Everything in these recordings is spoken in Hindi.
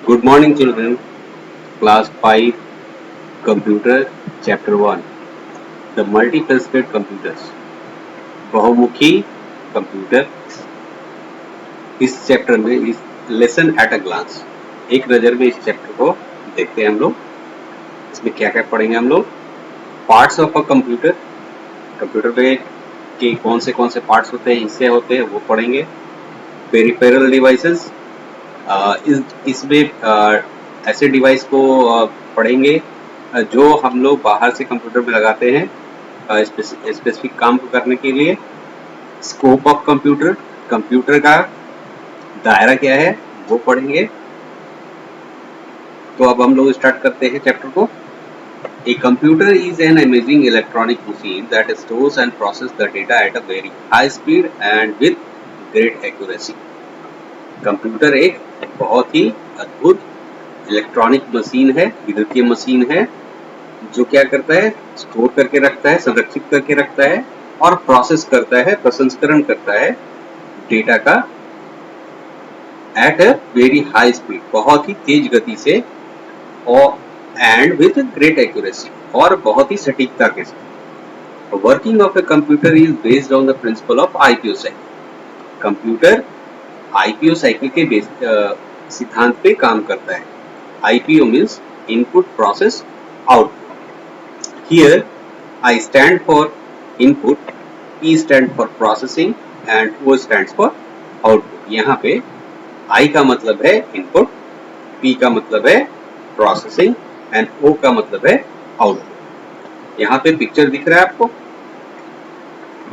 Good morning, children. Class 5, Computer, Chapter 1. The Multifaceted Computers. बहुमुखी कंप्यूटर। इस चैप्टर में इस लेसन एट अ ग्लांस, एक नज़र में इस चैप्टर को देखते हैं हम लोग। इसमें क्या क्या पढ़ेंगे हम लोग? Parts of a computer, computer में के कौन से पार्ट्स होते हैं, हिस्से होते हैं, वो पढ़ेंगे। पेरिफेरल डिवाइसेस, इसमें ऐसे डिवाइस को पढ़ेंगे जो हम लोग बाहर से कंप्यूटर में लगाते हैं स्पेसिफिक काम को करने के लिए। स्कोप ऑफ कंप्यूटर, कंप्यूटर का दायरा क्या है वो पढ़ेंगे। तो अब हम लोग स्टार्ट करते हैं चैप्टर को। A computer is an amazing electronic machine that stores and processes the data at a very high speed and with great accuracy. Computer एक बहुत ही अद्भुत इलेक्ट्रॉनिक मशीन है, विद्युतीय मशीन है, जो क्या करता है, स्टोर करके रखता है, संरक्षित करके रखता है और प्रोसेस करता है, प्रसंस्करण करता है डेटा का at a very high speed, बहुत ही तेज गति से, और एंड विथ ग्रेट एक्यूरेसी, और बहुत ही सटीकता के साथ। Working of a computer is based on the principle of IPO cycle. Computer IPO cycle के सिद्धांत पे काम करता है। IPO means input process output. Here I stand for input, E stand for processing and O stand for output. यहाँ पे आई का मतलब है इनपुट, पी का मतलब है प्रोसेसिंग एंड ओ का मतलब है आउटपुट। यहाँ पे पिक्चर दिख रहा है आपको।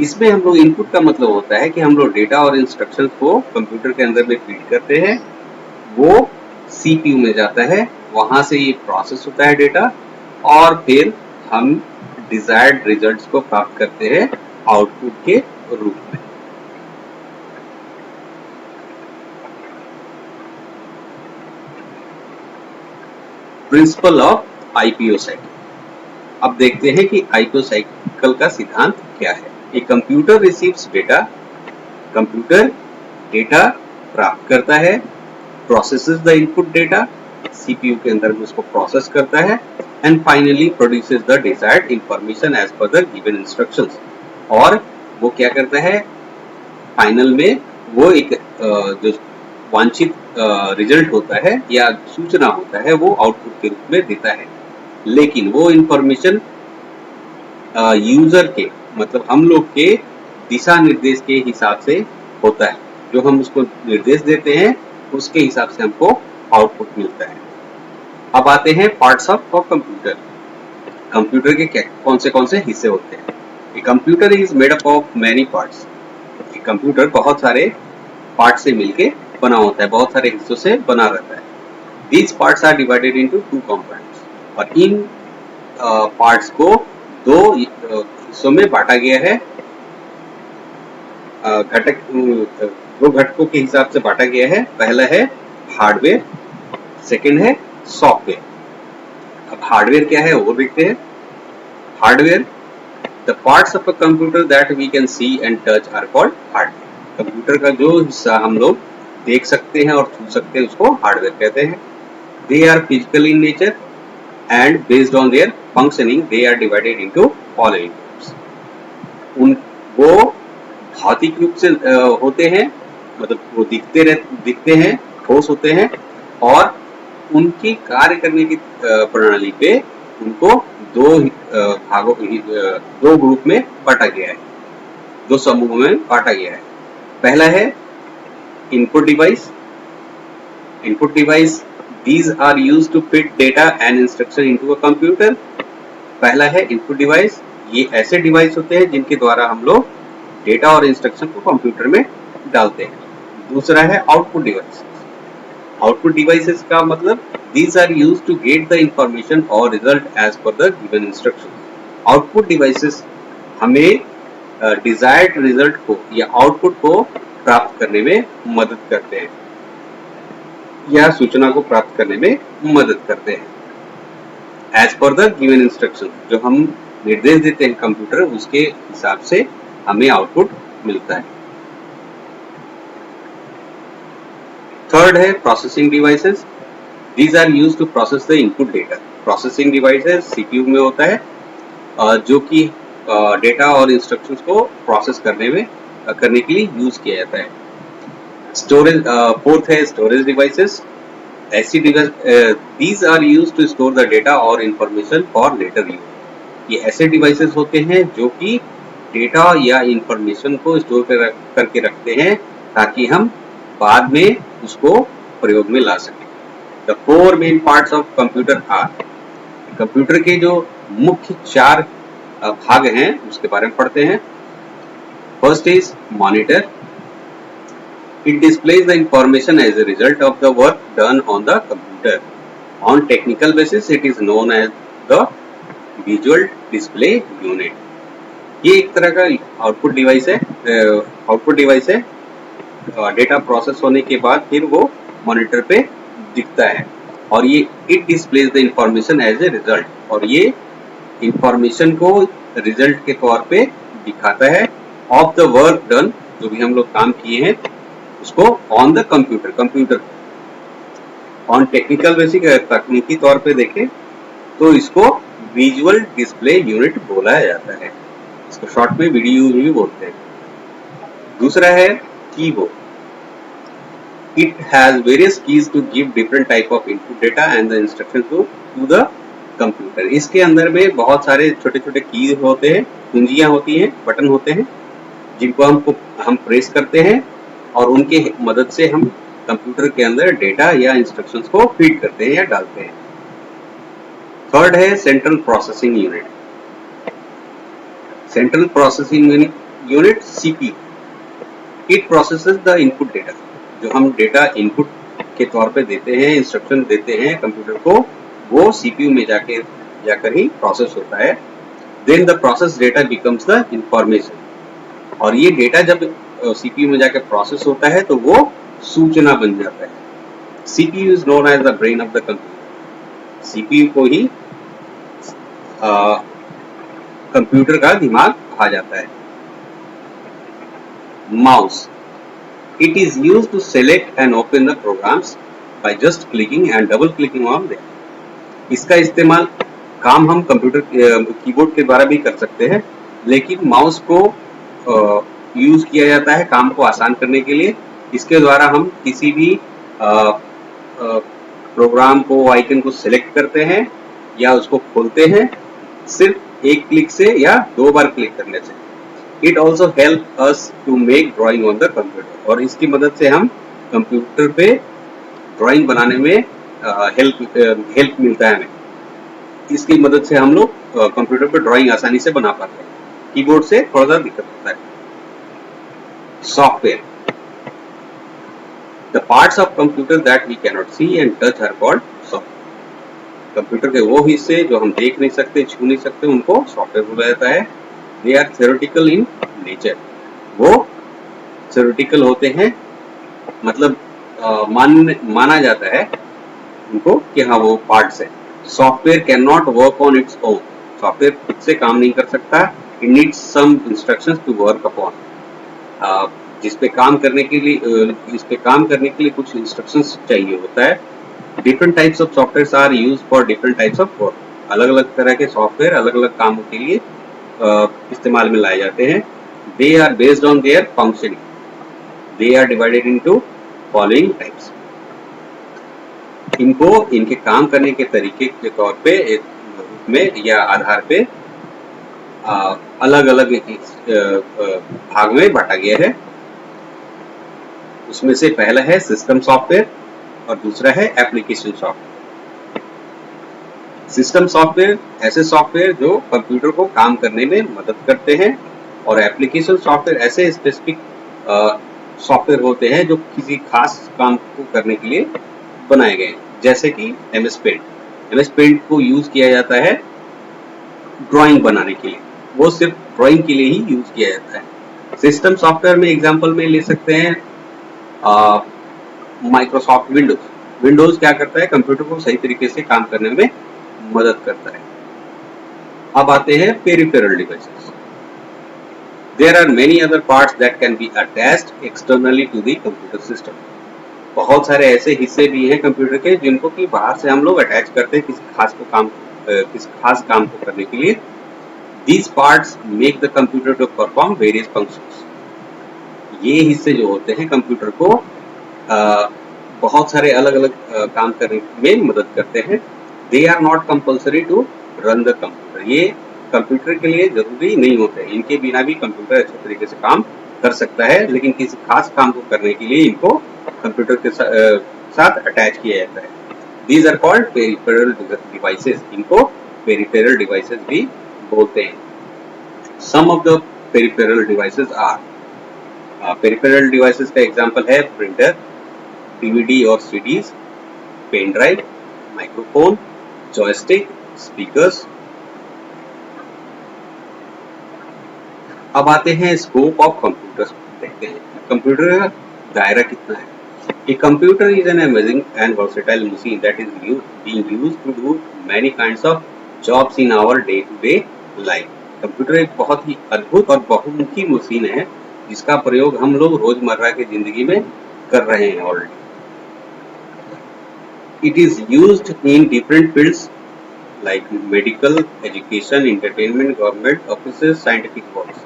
इसमें हम लोग इनपुट का मतलब होता है कि हम लोग डेटा और इंस्ट्रक्शंस को कंप्यूटर के अंदर में फीड करते हैं, वो सीपीयू में जाता है, वहां से ये प्रोसेस होता है डेटा, और फिर हम डिजायर्ड रिजल्ट्स को प्राप्त करते हैं आउटपुट के रूप में। Principal of IPO cycle. अब देखते हैं कि आईपीओ साइकिल का सिद्धांत क्या है। A computer receives data, computer data प्राप्त करता है, processes the input data, CPU के अंदर में उसको प्रोसेस करता है, and finally produces the desired information as per the given instructions. और वो क्या करता है, फाइनल में वो एक जो वांछित रिजल्ट होता है या सूचना होता है, वो आउटपुट के रूप में देता है। लेकिन वो इंफॉर्मेशन यूजर के, मतलब हम लोग के दिशा निर्देश के हिसाब से होता है। जो हम उसको निर्देश देते हैं उसके हिसाब से हमको आउटपुट मिलता है। अब आते हैं पार्ट्स ऑफ कंप्यूटर। कंप्यूटर के कौन से हिस्से होते हैं? Computer is made up of many parts. Computer बहुत सारे पार्ट से मिलके बना होता है, बहुत सारे हिस्सों से बना रहता है। These parts are divided into two components, और इन पार्ट्स को दो हिस्सों में बांटा गया है, दो घटकों के हिसाब से बांटा गया है। पहला है हार्डवेयर, सेकंड है सॉफ्टवेयर। अब हार्डवेयर क्या है वो देखते हैं। Hardware, the parts of a computer that we can see and touch are called hardware. Computer का जो हिस्सा हम लोग देख सकते हैं और छू सकते हैं उसको हार्डवेयर कहते हैं। They are physical in nature and based on their functioning they are divided into following groups. वो भौतिक रूप से होते हैं, मतलब वो दिखते हैं, ठोस होते हैं, और उनकी कार्य करने की प्रणाली पे उनको दो ग्रुप में बांटा गया है, दो समूहों में बांटा गया है। पहला है input device. Input device, these are used to feed data and instruction into a computer. पहला है इनपुट डिवाइस, ये ऐसे डिवाइस होते हैं जिनके द्वारा हम लोग डेटा और इंस्ट्रक्शन को कंप्यूटर में डालते हैं। दूसरा है आउटपुट डिवाइस। आउटपुट डिवाइसेस का मतलब these are used to get the information or result as per the given instruction. Output devices हमें डिजायर्ड रिजल्ट को या आउटपुट को प्राप्त करने में मदद करते हैं या सूचना को प्राप्त करने में मदद करते हैं। As per the given instruction, जो हम निर्देश देते हैं कंप्यूटर, उसके हिसाब से हमें आउटपुट मिलता है। थर्ड है processing devices. These are used to process the input data. Processing devices CPU में होता है जो कि डेटा और इंस्ट्रक्शंस को प्रोसेस करने के लिए यूज किया जाता है. स्टोरेज फोर्थ है स्टोरेज डिवाइसेस. ऐसी device these are use to store the data और इंफॉर्मेशन फॉर लेटर यूज. ये ऐसे डिवाइसेस होते हैं जो कि डेटा या इंफॉर्मेशन को स्टोर करके रखते हैं ताकि हम बाद में उसको प्रयोग में ला सकें. The four main parts of computer are. Computer के जो मुख्य 4 भाग हैं उसके बारे में पढ़ते हैं. First is monitor. It displays the information as a result of the work done on the computer. On technical basis, it is known as the visual display unit. ये एक तरह का आउटपुट डिवाइस है. डेटा प्रोसेस होने के बाद फिर वो मॉनिटर पे दिखता है और ये it displays the information as a result. और ये इंफॉर्मेशन को रिजल्ट के तौर पे दिखाता है ऑफ द वर्क डन. जो भी हम लोग काम किए हैं उसको on the computer. On technical basic तकनीकी तौर पे देखें तो इसको विजुअल डिस्प्ले यूनिट बोला जाता है. इसको शॉर्ट में वीडियो भी बोलते हैं. दूसरा है keyboard. It has various keys to give different type of input data and the instruction to the computer. इसके अंदर में बहुत सारे छोटे छोटे कीज होते हैं, कुंजियां होती हैं, बटन होते हैं जिनको हम प्रेस करते हैं और उनके मदद से हम कंप्यूटर के अंदर डेटा या इंस्ट्रक्शंस को फीड करते हैं या डालते हैं. थर्ड है central processing unit. Central processing unit CPU. It processes the input data. जो हम डेटा इनपुट के तौर पे देते हैं, इंस्ट्रक्शन देते हैं कंप्यूटर को, वो सीपीयू में जाकर ही प्रोसेस होता है. Then the process data becomes the information. और ये डेटा जब सीपीयू में जाकर प्रोसेस होता है तो वो सूचना बन जाता है. CPU is known as the brain of the computer. CPU को ही कंप्यूटर का दिमाग कहा जाता है. Mouse. It is used to select and open the programs by just clicking and double clicking on them. इसका इस्तेमाल काम हम कंप्यूटर कीबोर्ड के द्वारा भी कर सकते हैं, लेकिन माउस को यूज किया जाता है काम को आसान करने के लिए. इसके द्वारा हम किसी भी प्रोग्राम को, आइकन को सिलेक्ट करते हैं या उसको खोलते हैं सिर्फ एक क्लिक से या 2 बार क्लिक करने से. It also help us to make drawing on the computer. और इसकी मदद से हम कंप्यूटर पे ड्राइंग बनाने में हेल्प मिलता है हमें. इसकी मदद से हम लोग कंप्यूटर पे ड्राइंग आसानी से बना पाते हैं. कीबोर्ड से थोड़ा सा दिक्कत होता है. Software. The parts of computer that we cannot see and touch are called software. Computer के वो हिस्से जो हम देख नहीं सकते, छू नहीं सकते, उनको सॉफ्टवेयर बोला जाता है. They are theoretical in nature. वो थ्योरेटिकल होते हैं, मतलब माना जाता है उनको कि हाँ वो पार्ट्स है. Software can not work on its own. Software खुद से काम नहीं कर सकता. It needs some instructions to work upon. इस पे काम करने के लिए कुछ इंस्ट्रक्शंस चाहिए होता है. Different types of software are use for different types of work. अलग अलग तरह के सॉफ्टवेयर अलग अलग कामों के लिए इस्तेमाल में लाए जाते हैं. They are based on their functioning. They are divided into following types. इनको इनके काम करने के तरीके के तौर पे रूप में या आधार पे अलग अलग भाग में बांटा गया है. उसमें से पहला है सिस्टम सॉफ्टवेयर और दूसरा है एप्लीकेशन सॉफ्टवेयर. सिस्टम सॉफ्टवेयर ऐसे सॉफ्टवेयर जो कंप्यूटर को काम करने में मदद करते हैं और एप्लीकेशन सॉफ्टवेयर ऐसे स्पेसिफिक सॉफ्टवेयर होते हैं जो किसी खास काम को करने के लिए बनाए गए हैं. जैसे कि एमएस पेंट. एमएस पेंट को यूज किया जाता है ड्राइंग बनाने के लिए. वो सिर्फ ड्राइंग के लिए ही यूज किया जाता है. सिस्टम सॉफ्टवेयर में एग्जांपल में ले सकते हैं माइक्रोसॉफ्ट विंडोज. विंडोज क्या करता है, कंप्यूटर को सही तरीके से काम करने में मदद करता है. अब आते हैं peripheral devices. There are many other parts that can be attached externally to the computer system. बहुत सारे ऐसे हिस्से भी हैं कंप्यूटर के जिनको कि बाहर से हम लोग अटैच करते हैं किसी खास काम को करने के लिए. These parts make the computer to perform various functions. ये हिस्से जो होते हैं कंप्यूटर को बहुत सारे अलग अलग काम करने में मदद करते हैं. They are not compulsory to run the computer. ये कंप्यूटर के लिए जरूरी नहीं होते. इनके बिना भी कंप्यूटर अच्छे तरीके से काम कर सकता है, लेकिन किसी खास काम को करने के लिए इनको कंप्यूटर के साथ अटैच किया जाता है. These are called peripheral devices. इनको peripheral devices भी बोलते हैं. Some of the peripheral devices are peripheral devices का एग्जांपल है प्रिंटर, डीवीडी और CDs, pen drive, microphone, joystick, speakers. अब आते हैं स्कोप ऑफ कंप्यूटर्स. देखते हैं कंप्यूटर का दायरा कितना है. A computer is an amazing and versatile machine that is being used to do many kinds of jobs in our day-to-day life. Computer एक बहुत ही अद्भुत और बहुमुखी मशीन है जिसका प्रयोग हम लोग रोजमर्रा की जिंदगी में कर रहे हैं already. It is used in different fields like medical, education, entertainment, government offices, scientific works.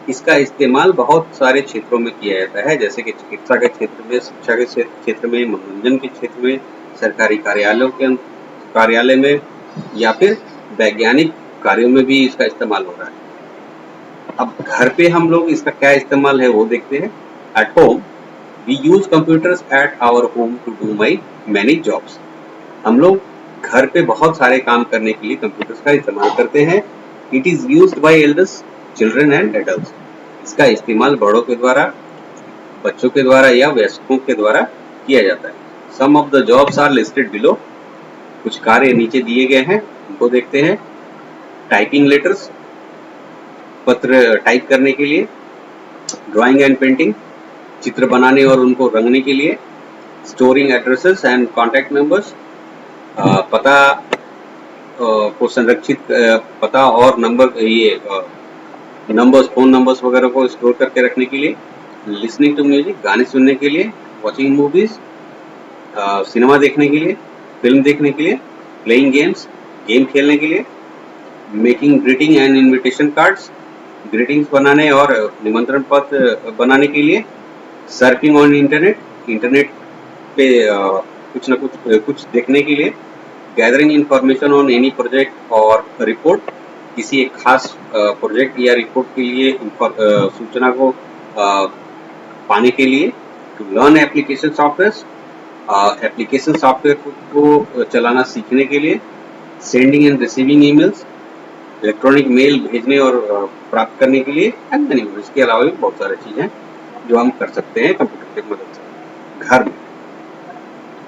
इसका इस्तेमाल बहुत सारे क्षेत्रों में किया जाता है, जैसे कि चिकित्सा के क्षेत्र में, शिक्षा के क्षेत्र में, मनोरंजन के क्षेत्र में, सरकारी कार्यालय में या फिर वैज्ञानिक कार्यों में भी इसका इस्तेमाल हो रहा है. अब घर पे हम लोग इसका क्या इस्तेमाल है वो देखते हैं. At home we use computers at our home to do many jobs. हम लोग घर पे बहुत सारे काम करने के लिए कंप्यूटर्स का इस्तेमाल करते हैं. It is used by elders, children and adults. इसका इस्तेमाल बड़ों के द्वारा, बच्चों के द्वारा या वयस्कों के द्वारा किया जाता है. Some of the jobs are listed below. कुछ कार्य नीचे दिए गए हैं, उनको देखते हैं. टाइपिंग लेटर्स, पत्र टाइप करने के लिए. ड्राइंग एंड पेंटिंग, चित्र बनाने और उनको रंगने के लिए. Storing addresses and contact numbers, पता को संरक्षित, पता और नंबर्स, फोन नंबर्स वगैरह को स्टोर करके रखने के लिए. लिसनिंग टू म्यूजिक, गाने सुनने के लिए. वॉचिंग मूवीज, सिनेमा देखने के लिए, फिल्म देखने के लिए. प्लेइंग गेम्स, गेम खेलने के लिए. Making greeting and invitation cards, greetings बनाने और निमंत्रण पत्र बनाने के लिए. सर्फिंग ऑन इंटरनेट पे कुछ न कुछ देखने के लिए. Gathering information on any project और रिपोर्ट, किसी एक खास प्रोजेक्ट या रिपोर्ट के लिए सूचना को पाने के लिए. टू लर्न एप्लीकेशन सॉफ्टवेयर को चलाना सीखने के लिए. Sending and receiving emails, electronic mail भेजने और प्राप्त करने के लिए. इसके अलावा भी बहुत सारी चीजें जो हम कर सकते हैं कंप्यूटर की मदद से घर में.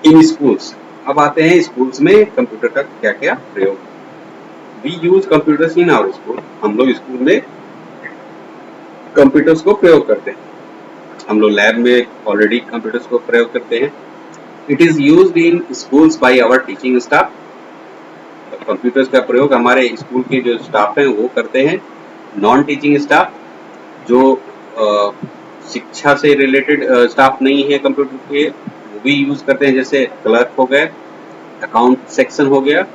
इन स्कूल्स, अब आते हैं स्कूल्स में कंप्यूटर का क्या क्या प्रयोग. We use computers in our school. हम लोग स्कूल में कंप्यूटर्स को प्रयोग करते हैं. हम लोग लैब में ऑलरेडी कंप्यूटर्स को प्रयोग करते हैं. It is used in schools by our teaching staff. Computers का प्रयोग हमारे स्कूल के जो स्टाफ हैं वो करते हैं. नॉन टीचिंग स्टाफ, जो शिक्षा से रिलेटेड स्टाफ नहीं है कंप्यूटर के, वो भी यूज करते हैं. जैसे क्लर्क हो गए, अकाउंट सेक्शन हो गया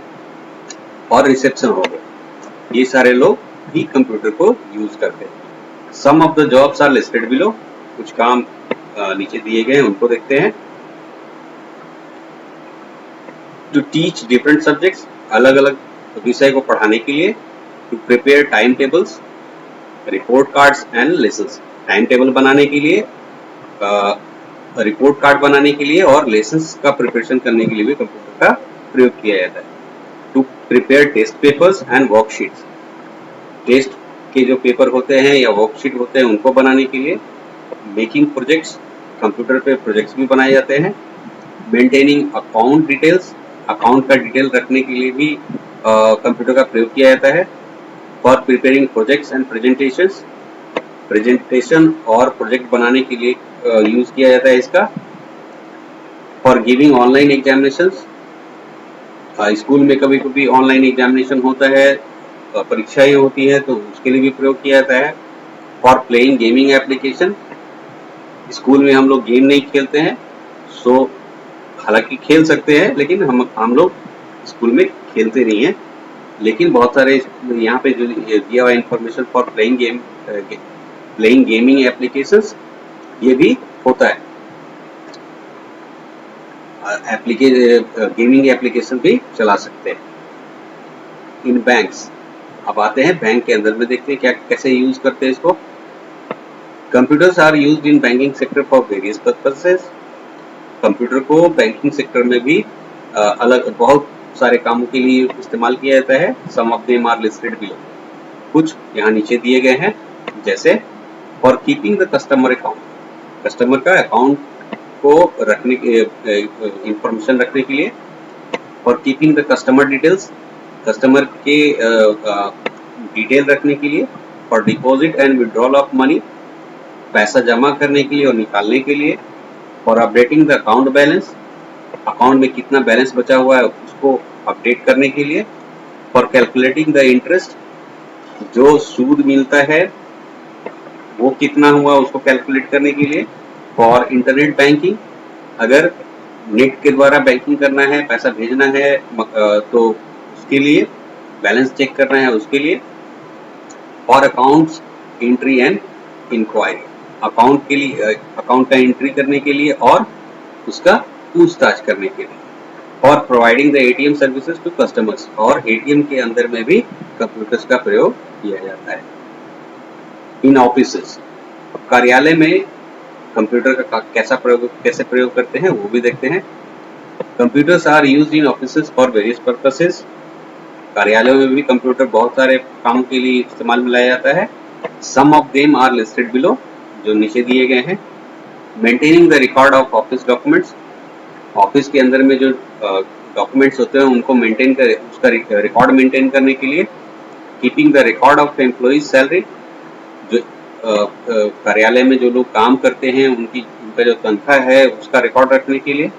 और रिसेप्शन हो गया. ये सारे लोग भी कंप्यूटर को यूज करते हैं. Some of the jobs are listed below. कुछ काम नीचे दिए गए हैं, उनको देखते हैं. टू टीच डिफरेंट सब्जेक्ट्स, अलग अलग विषय को पढ़ाने के लिए. To prepare time tables, report cards and lessons. Time table बनाने के लिए, रिपोर्ट कार्ड बनाने के लिए और लेसन्स का प्रिपरेशन करने के लिए भी कंप्यूटर का प्रयोग किया जाता है. To prepare test papers and worksheets. Test के जो पेपर होते हैं या वर्कशीट होते हैं उनको बनाने के लिए. मेकिंग प्रोजेक्ट्स, कंप्यूटर पे प्रोजेक्ट्स भी बनाए जाते हैं. मेंटेनिंग अकाउंट डिटेल्स, अकाउंट का डिटेल रखने के लिए भी कंप्यूटर का प्रयोग किया जाता है. For preparing projects and presentations, presentation और प्रोजेक्ट बनाने के लिए यूज किया जाता है इसका. For giving online examinations, school में कभी कभी ऑनलाइन एग्जामिनेशन होता है, परीक्षाएं होती है, तो उसके लिए भी प्रयोग किया जाता है. For playing gaming application, school में हम लोग गेम नहीं खेलते हैं, सो हालांकि खेल सकते हैं, लेकिन हम लोग स्कूल में खेलते नहीं हैं। लेकिन बहुत सारे यहाँ पे जो दिया हुआ information for playing gaming applications, ये भी होता है। गेमिंग एप्लीकेशन भी चला सकते हैं। इन बैंक्स, अब आते हैं बैंक के अंदर में, देखते हैं क्या कैसे यूज करते हैं इसको। Computers are used in banking sector for various purposes. Computer को बैंकिंग सेक्टर में भी अलग बहुत सारे कामों के लिए इस्तेमाल किया जाता है। Some of them are listed below, कुछ यहाँ नीचे दिए गए हैं, जैसे for keeping the customer account, customer का अकाउंट को रखने के इंफॉर्मेशन रखने के लिए। For keeping the customer details, customer के डिटेल रखने के लिए। For deposit and withdrawal of money, पैसा जमा करने के लिए और निकालने के लिए। For updating the account balance, account में कितना बैलेंस बचा हुआ है उसको अपडेट करने के लिए। फॉर कैलकुलेटिंग द इंटरेस्ट, जो सूद मिलता है वो कितना हुआ उसको कैलकुलेट करने के लिए। फॉर इंटरनेट बैंकिंग, अगर नेट के द्वारा बैंकिंग करना है, पैसा भेजना है तो उसके लिए, बैलेंस चेक करना है उसके लिए। For accounts entry and inquiry, account के लिए, अकाउंट का एंट्री करने के लिए और उसका पूछताछ करने के लिए। For providing the ATM services to customers, और एटीएम के अंदर में भी कंप्यूटर्स का प्रयोग किया जाता है। इन ऑफिसेस, कार्यालय में कंप्यूटर का कैसे प्रयोग करते हैं वो भी देखते हैं। Computers are used in offices for various purposes, कार्यालयों में भी कंप्यूटर बहुत सारे कामों के लिए इस्तेमाल में लाया जाता है। Some of them are listed below, जो नीचे दिए गए हैं। Maintaining the record of office documents, office के अंदर में जो डॉक्यूमेंट्स होते हैं उनको मेंटेन कर, उसका रिकॉर्ड मेंटेन करने के लिए। Keeping the record of employees salary, जो कार्यालय में जो लोग काम करते हैं उनका जो तनख्वाह है उसका रिकॉर्ड रखने के लिए।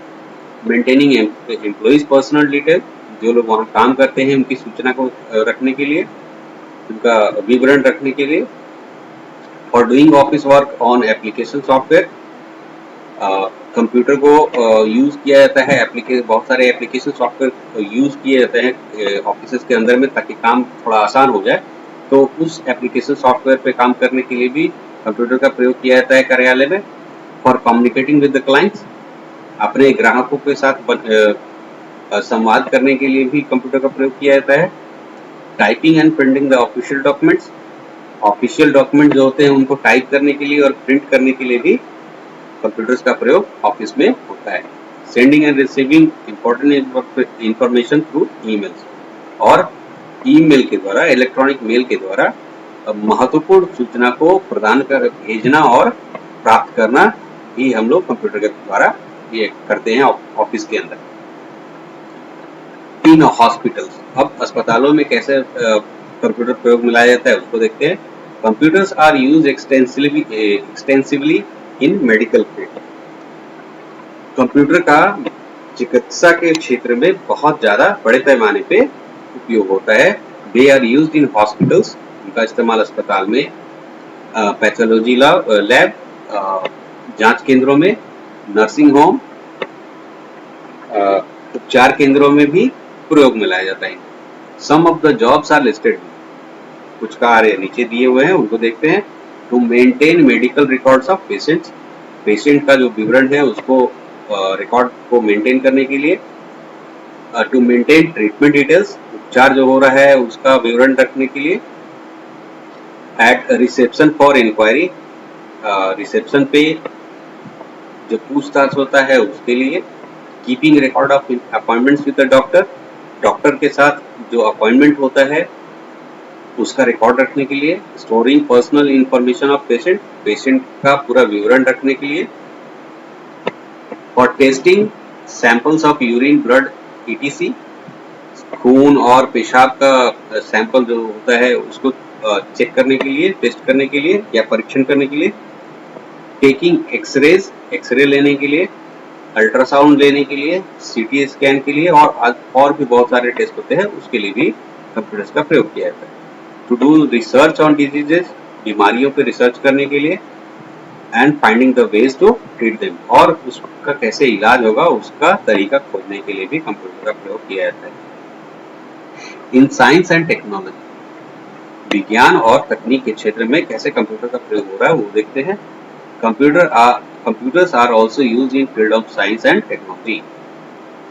मेंटेनिंग एम्प्लॉइज पर्सनल डिटेल, जो लोग वहाँ काम करते हैं उनकी सूचना को रखने के लिए, उनका विवरण रखने के लिए। और doing office work on application software, computer को यूज किया जाता है, बहुत सारे एप्लीकेशन सॉफ्टवेयर यूज किए जाते हैं ऑफिस के अंदर में, ताकि काम थोड़ा आसान हो जाए। तो उस एप्लीकेशन सॉफ्टवेयर पे काम करने के लिए भी कंप्यूटर का प्रयोग किया जाता है कार्यालय में। For communicating with the clients, अपने ग्राहकों के साथ संवाद करने के लिए भी कंप्यूटर का प्रयोग किया जाता है। Typing and printing the official documents, official document जो होते हैं उनको टाइप करने के लिए और प्रिंट करने के लिए भी कंप्यूटर्स का प्रयोग ऑफिस में होता है। Sending and receiving important information through emails, और ईमेल के द्वारा, इलेक्ट्रॉनिक मेल के द्वारा महत्वपूर्ण सूचना को भेजना और प्राप्त करना भी हम लोग कंप्यूटर के द्वारा ये करते हैं ऑफिस के अंदर। इन हॉस्पिटल्स, अब अस्पतालों में कैसे कंप्यूटर प्रयोग में लाया जाता है उसको देखते हैं। Computers are use extensively in medical field, computer का चिकित्सा के क्षेत्र में बहुत ज्यादा बड़े पैमाने पे उपयोग होता है। They are used in hospitals, उनका इस्तेमाल अस्पताल में, पैथोलॉजी लैब, जांच केंद्रों में, नर्सिंग होम, उपचार केंद्रों में भी प्रयोग में लाया जाता है। Some of the jobs are listed, कुछ कार्य नीचे दिए हुए हैं उनको देखते हैं। To maintain medical records of patients, patient का जो विवरण है उसको रिकॉर्ड को मेंटेन करने के लिए। टू मेंटेन ट्रीटमेंट डिटेल्स, उपचार जो हो रहा है उसका विवरण रखने के लिए। At reception for inquiry, reception पे जो पूछताछ होता है उसके लिए। Keeping record of appointments with the doctor, doctor के साथ जो अपॉइंटमेंट होता है उसका रिकॉर्ड रखने के लिए। Storing personal information of patient, patient का पूरा विवरण रखने के लिए। For testing samples of urine, blood, etc, खून और पेशाब का सैंपल जो होता है उसको चेक करने के लिए, टेस्ट करने के लिए या परीक्षण करने के लिए। टेकिंग एक्सरेज, एक्सरे लेने के लिए, अल्ट्रासाउंड लेने के लिए, सीटी स्कैन के लिए, और भी बहुत सारे टेस्ट होते हैं उसके लिए भी कंप्यूटर्स का प्रयोग किया जाता है। To do research on diseases, बीमारियों पे रिसर्च करने के लिए। And finding the ways to treat them, और उसका कैसे इलाज होगा उसका तरीका खोजने के लिए भी कंप्यूटर का प्रयोग किया जाता है। इन साइंस एंड टेक्नोलॉजी, विज्ञान और तकनीक के क्षेत्र में कैसे कंप्यूटर का प्रयोग हो रहा है वो देखते हैं। Computers are also use in field of science and technology.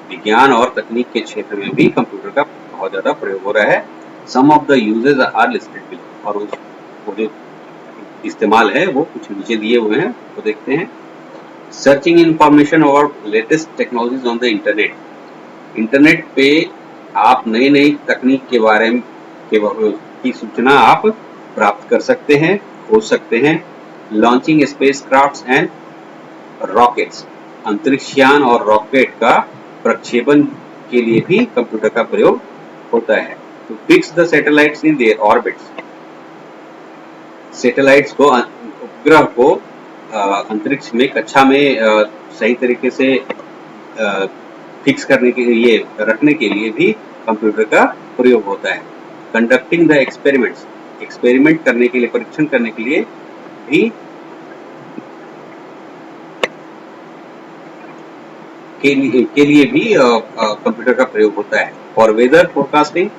विज्ञान और तकनीक के क्षेत्र में भी कंप्यूटर का बहुत ज्यादा प्रयोग हो रहा है। Some of the uses are listed below, और वो जो इस्तेमाल है वो कुछ नीचे दिए हुए हैं, वो देखते हैं। सर्चिंग इंफॉर्मेशन और latest technologies on the internet, internet पे आप नई नई तकनीक के बारे में की सूचना आप प्राप्त कर सकते हैं, खोज सकते हैं। Launching spacecraft and rockets, अंतरिक्षयान और रॉकेट का प्रक्षेपण के लिए भी कंप्यूटर का प्रयोग होता है। To fix the satellites in their orbits, satellites को, उपग्रह को अंतरिक्ष में, कक्षा में सही तरीके से फिक्स करने के लिए, रखने के लिए भी कंप्यूटर का प्रयोग होता है। कंडक्टिंग द एक्सपेरिमेंट्स, एक्सपेरिमेंट करने के लिए, परीक्षण करने के लिए भी कंप्यूटर का प्रयोग होता है। और वेदर फोरकास्टिंग,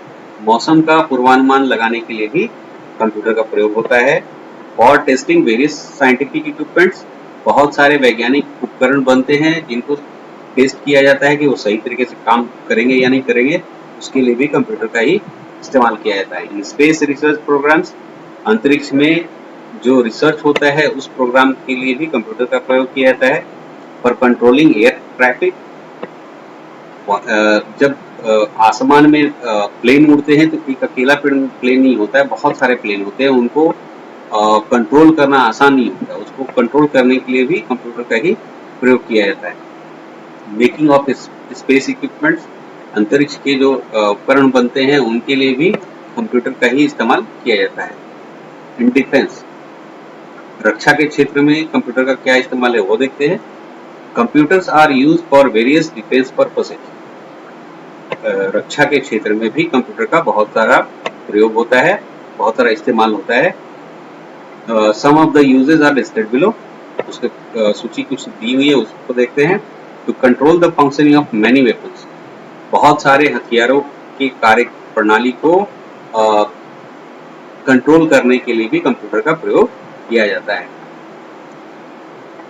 मौसम का पूर्वानुमान लगाने के लिए भी कंप्यूटर का प्रयोग होता है। और टेस्टिंग वेरियस साइंटिफिक इक्विपमेंट्स, बहुत सारे वैज्ञानिक उपकरण बनते हैं जिनको टेस्ट किया जाता है कि वो सही तरीके से काम करेंगे या नहीं करेंगे, उसके लिए भी कंप्यूटर का ही इस्तेमाल किया जाता है। इन स्पेस रिसर्च प्रोग्राम्स, अंतरिक्ष में जो रिसर्च होता है उस प्रोग्राम के लिए भी कंप्यूटर का प्रयोग किया जाता है। फॉर कंट्रोलिंग एयर ट्रैफिक, जब आसमान में प्लेन उड़ते हैं तो एक अकेला प्लेन नहीं होता है, बहुत सारे प्लेन होते हैं, उनको कंट्रोल करना आसान नहीं होता, उसको कंट्रोल करने के लिए भी कंप्यूटर का ही प्रयोग किया जाता है। मेकिंग ऑफ स्पेस इक्विपमेंट्स, अंतरिक्ष के जो उपकरण बनते हैं उनके लिए भी कंप्यूटर का ही इस्तेमाल किया जाता है। इन डिफेंस, रक्षा के क्षेत्र में कंप्यूटर का क्या इस्तेमाल है वो देखते हैं। Computers are use for various defence purposes, रक्षा के क्षेत्र में भी कंप्यूटर का बहुत सारा प्रयोग होता है, बहुत सारा इस्तेमाल होता है। Some of the uses are listed below, उसके सूची कुछ दी हुई है, उसको देखते हैं। To control the functioning of many weapons, बहुत सारे हथियारों की कार्य प्रणाली को कंट्रोल करने के लिए भी कंप्यूटर का प्रयोग किया जाता है।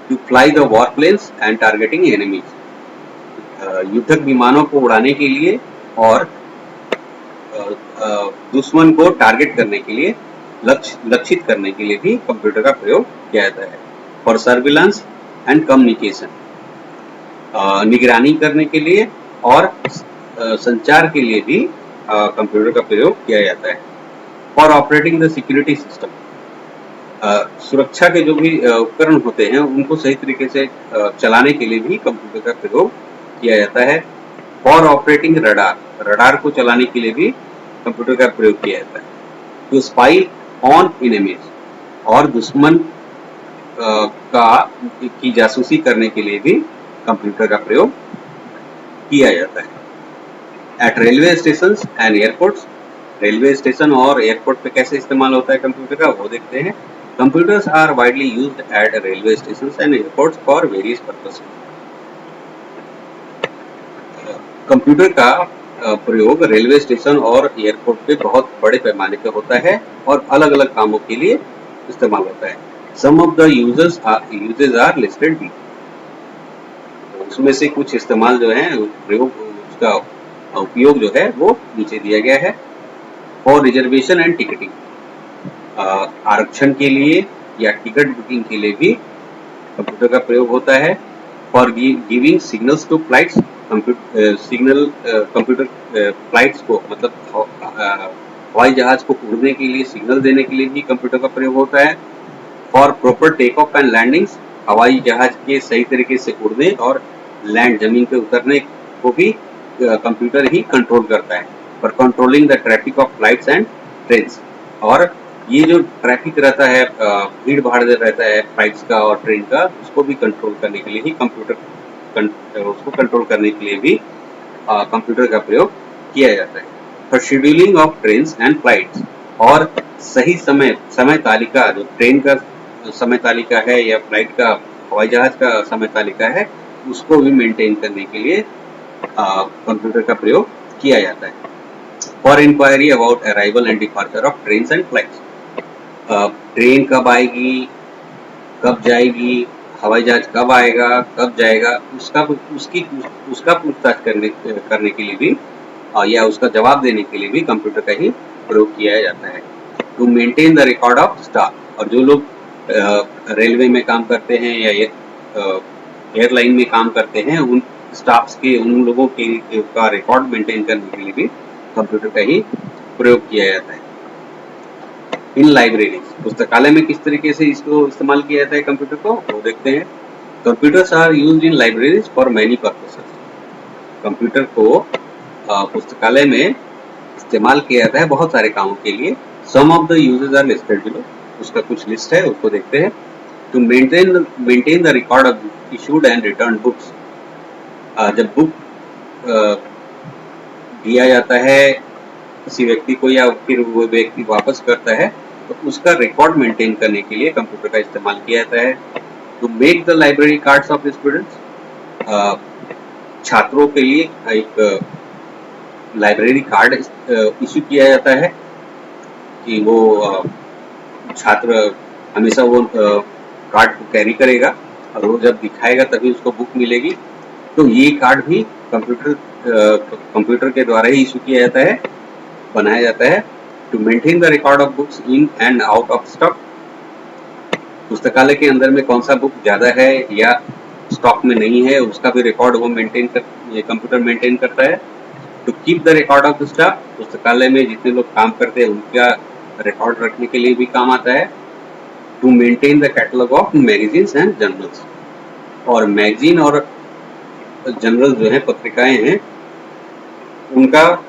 To fly the war planes and targeting enemies, युद्धक विमानों को उड़ाने के लिए और दुश्मन को टारगेट करने के लिए, लक्षित करने के लिए भी कंप्यूटर का प्रयोग किया जाता है। फॉर सर्विलांस एंड कम्युनिकेशन, निगरानी करने के लिए और संचार के लिए भी कंप्यूटर का प्रयोग किया जाता है। For operating the security system, सुरक्षा के जो भी उपकरण होते हैं उनको सही तरीके से चलाने के लिए भी कंप्यूटर का प्रयोग किया जाता है। फॉर ऑपरेटिंग रडार, रडार को चलाने के लिए भी कंप्यूटर का प्रयोग किया जाता है। टू स्पाई ऑन एनिमीज, और दुश्मन की जासूसी करने के लिए भी कंप्यूटर का प्रयोग किया जाता है। Eight railway station and airports, railway station और एयरपोर्ट पे कैसे इस्तेमाल होता है कंप्यूटर का वो देखते हैं। Computers are widely used at railway station and airports for various purposes, computer का प्रयोग रेलवे स्टेशन और एयरपोर्ट पे बहुत बड़े पैमाने पे होता है और अलग अलग कामों के लिए इस्तेमाल होता है। Some of the uses are listed भी, उसमें से कुछ इस्तेमाल जो है, प्रयोग, उसका उपयोग जो है वो नीचे दिया गया है। फॉर रिजर्वेशन एंड टिकटिंग, आरक्षण के लिए या टिकट बुकिंग के लिए भी कंप्यूटर का प्रयोग होता है। For giving signals to flights, computer flights को, मतलब हवाई जहाज को उड़ने के लिए सिग्नल देने के लिए भी कंप्यूटर का प्रयोग होता है। For proper take off and landings, हवाई जहाज के सही तरीके से उड़ने और लैंड, जमीन पे उतरने को भी कंप्यूटर ही कंट्रोल करता है। For controlling the traffic of flights and trains, और ये जो ट्रैफिक रहता है, भीड़ भाड़ रहता है फ्लाइट्स का और ट्रेन का, उसको भी कंट्रोल करने के लिए ही उसको कंट्रोल करने के लिए भी कंप्यूटर का प्रयोग किया जाता है। For scheduling of trains and flights, और सही समय तालिका, जो ट्रेन का समय तालिका है या फ्लाइट का, हवाई जहाज का समय तालिका है, उसको भी मेंटेन करने के लिए कंप्यूटर का प्रयोग किया जाता है। For inquiry about arrival and departure of train and flights, train कब आएगी, कब जाएगी, हवाई जहाज कब आएगा, कब जाएगा, उसका पूछताछ करने के लिए भी या उसका जवाब देने के लिए भी कंप्यूटर का ही प्रयोग किया जाता है। To maintain the record of staff, और जो लोग रेलवे में काम करते हैं या एयरलाइन में काम करते हैं, उन स्टाफ्स के, उन लोगों का रिकॉर्ड मेंटेन करने के लिए भी कंप्यूटर का ही प्रयोग किया जाता है। इन लाइब्रेरीज, पुस्तकालय में किस तरीके से इसको इस्तेमाल किया जाता है कंप्यूटर को, वो देखते हैं। Computers are used in libraries for many purposes, computer को पुस्तकालय में इस्तेमाल किया जाता है बहुत सारे कामों के लिए। Some of the uses are listed below, उसका कुछ लिस्ट है, उसको देखते हैं। To maintain the record of issued and return books, जब बुक दिया जाता है किसी व्यक्ति को या फिर वो व्यक्ति वापस करता है, तो उसका रिकॉर्ड मेंटेन करने के लिए कंप्यूटर का इस्तेमाल किया जाता है। To make the library cards of students, छात्रों के लिए एक लाइब्रेरी कार्ड इश्यू किया जाता है कि वो छात्र हमेशा वो कार्ड को कैरी करेगा और वो जब दिखाएगा तभी उसको बुक मिलेगी। तो ये कार्ड भी कंप्यूटर के द्वारा ही इशू किया जाता है, बनाया जाता है। To maintain the record of books in and out of stock, पुस्तकालय के अंदर में कौन सा बुक ज्यादा है या स्टॉक में नहीं है, उसका भी रिकॉर्ड वो कंप्यूटर मेंटेन करता है। To keep the record of the staff, पुस्तकालय में जितने लोग काम करते हैं उनका रिकॉर्ड रखने के लिए भी काम आता है। To maintain the catalogue of magazines and journals, और मैगजीन और जनरल जो है, पत्रिकाएं हैं, उनका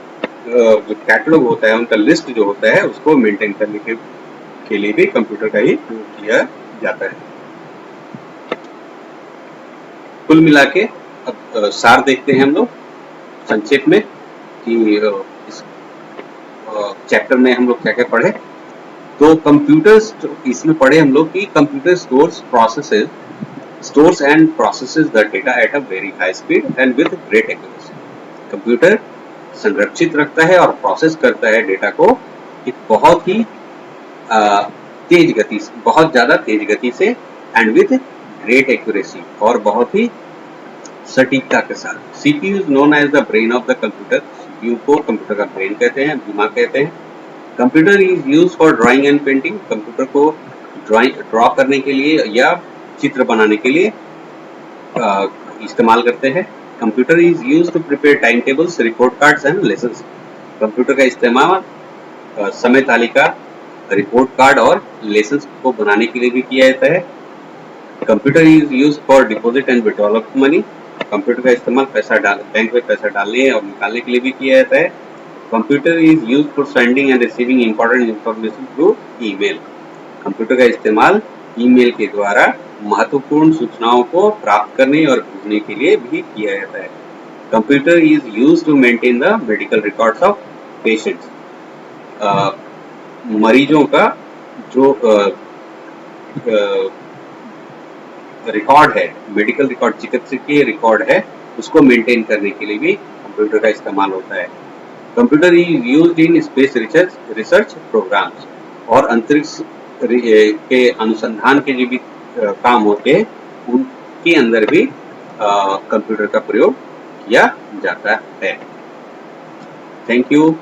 जो कैटलॉग होता है, उनका लिस्ट जो होता है, उसको मेंटेन करने के लिए भी कंप्यूटर का ही प्रयोग किया जाता है। कुल मिला के अब सार देखते हैं हम लोग संक्षेप में कि इस चैप्टर में हम लोग क्या क्या पढ़े। तो कंप्यूटर्स, इसमें पढ़े हम लोग कि computer stores and processes the data at a very high speed and with great accuracy. Computer संरक्षित रखता है और प्रोसेस करता है डेटा को एक बहुत ही तेज गति से, बहुत ज्यादा तेज गति से, एंड विद ग्रेट एक्यूरेसी, और बहुत ही सटीकता के साथ। CPU is known as the brain of the computer, CPU को कंप्यूटर का ब्रेन कहते हैं, दिमाग कहते हैं। Computer is use for drawing and painting, computer को ड्रॉ करने के लिए या चित्र बनाने के लिए इस्तेमाल करते हैं। Computer is use to prepare time tables, report cards and lessons, computer का इस्तेमाल समय तालिका, रिपोर्ट कार्ड और लेसन्स को बनाने के लिए भी किया जाता है। Computer is use for deposit and withdrawal of money, computer का इस्तेमाल बैंक में पैसा डालने और निकालने के लिए भी किया जाता है। Computer is use for sending and receiving important information through email, computer का इस्तेमाल ईमेल के द्वारा महत्वपूर्ण सूचनाओं को प्राप्त करने और भेजने के लिए भी किया जाता है। Computer is use to maintain the medical records of patients, मरीजों का जो रिकॉर्ड है, मेडिकल रिकॉर्ड, चिकित्सकीय रिकॉर्ड है, उसको मेंटेन करने के लिए भी कंप्यूटर का इस्तेमाल होता है। Computer is used in space research programs, और अंतरिक्ष के अनुसंधान के जो भी काम होते हैं उनके अंदर भी कंप्यूटर का प्रयोग किया जाता है। Thank you.